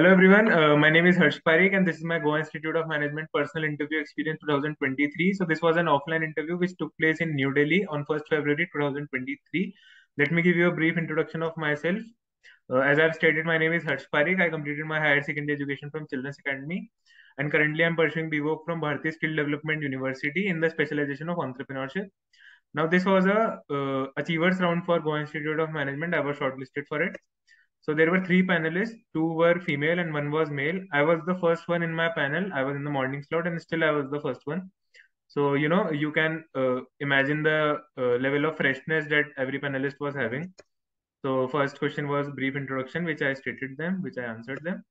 Hello everyone, my name is Pareek and this is my Goa Institute of Management Personal Interview Experience 2023. So this was an offline interview which took place in New Delhi on 1st February 2023. Let me give you a brief introduction of myself. As I've stated, my name is Pareek. I completed my higher secondary education from Children's Academy and currently I'm pursuing BVoc from Bharati Skill Development University in the specialization of entrepreneurship. Now this was a achievers round for Goa Institute of Management. I was shortlisted for it. So there were three panelists, two were female and one was male. I was the first one in my panel. I was in the morning slot and still I was the first one. So, you can imagine the level of freshness that every panelist was having. So first question was brief introduction, which I stated them, which I answered them.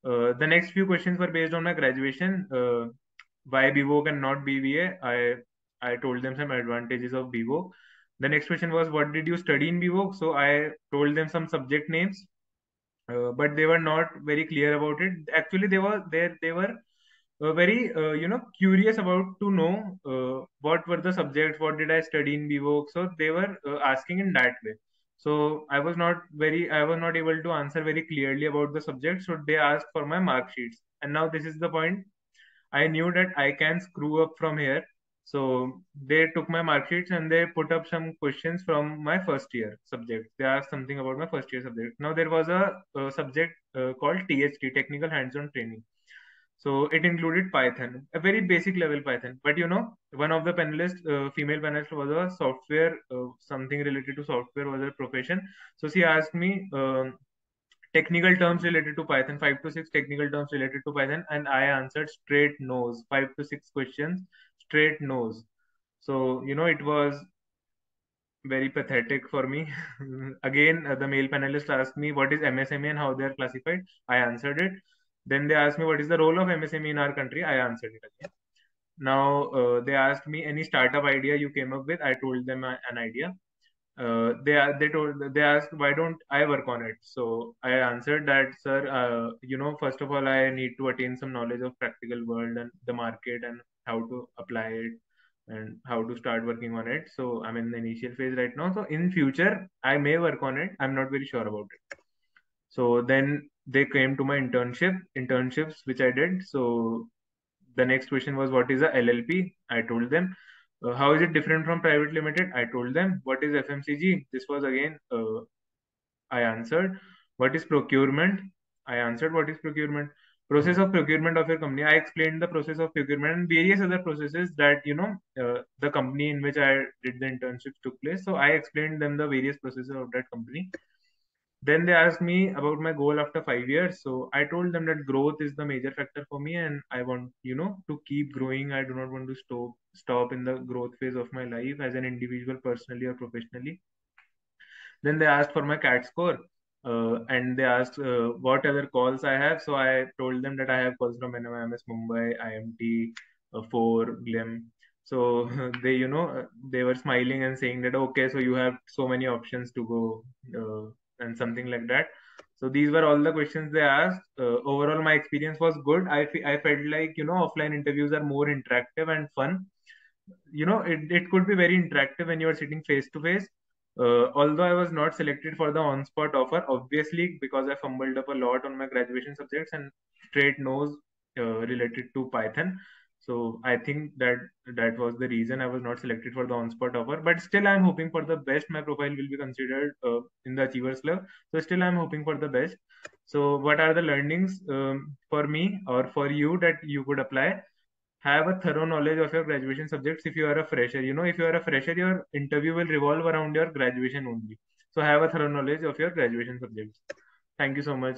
The next few questions were based on my graduation. Why BVoc and not BVA? I told them some advantages of BVoc. The next question was, what did you study in BVoc? So I told them some subject names, but they were not very clear about it. Actually, they were very curious about to know what were the subjects, what did I study in BVoc. So they were asking in that way. So I was not able to answer very clearly about the subject. So they asked for my mark sheets, and now this is the point. I knew that I can screw up from here. So they took my mark sheets and they put up some questions from my first year subject. They asked something about my first year subject. Now there was a subject called THT, Technical Hands-on Training. So it included Python, a very basic level Python. But one of the panelists, female panelist, was a software, something related to software was a profession. So she asked me technical terms related to Python, 5 to 6 technical terms related to Python, and I answered straight nose, 5 to 6 questions, straight nose. So, it was very pathetic for me. Again, the male panelist asked me what is MSME and how they are classified. I answered it. Then they asked me what is the role of MSME in our country. I answered it again. Now they asked me any startup idea you came up with. I told them an idea. They asked why don't I work on it. So I answered that, sir, first of all I need to attain some knowledge of practical world and the market and how to apply it and how to start working on it. So I'm in the initial phase right now, so in future I may work on it. I'm not very sure about it. So then they came to my internships which I did. So the next question was, what is a LLP? I told them. How is it different from private limited? I told them. What is FMCG? This was again, I answered. What is procurement? I answered what is procurement. Process of procurement of your company. I explained the process of procurement and various other processes that, the company in which I did the internships took place. So I explained them the various processes of that company. Then they asked me about my goal after 5 years. So I told them that growth is the major factor for me, and I want, to keep growing. I do not want to stop in the growth phase of my life as an individual, personally or professionally. Then they asked for my CAT score, and they asked what other calls I have. So I told them that I have calls from NMIMS Mumbai, IMT, 4, GLIM. So they were smiling and saying that, okay, so you have so many options to go, and something like that. So these were all the questions they asked. Overall, my experience was good. I felt like, offline interviews are more interactive and fun. It could be very interactive when you are sitting face to face. Although I was not selected for the on-spot offer, obviously, because I fumbled up a lot on my graduation subjects and straight nose related to Python. So I think that was the reason I was not selected for the on-spot offer. But still, I'm hoping for the best. My profile will be considered in the Achievers Club. So still, I'm hoping for the best. So what are the learnings for me or for you that you could apply? Have a thorough knowledge of your graduation subjects. If you are a fresher, if you are a fresher, your interview will revolve around your graduation only. So have a thorough knowledge of your graduation subjects. Thank you so much.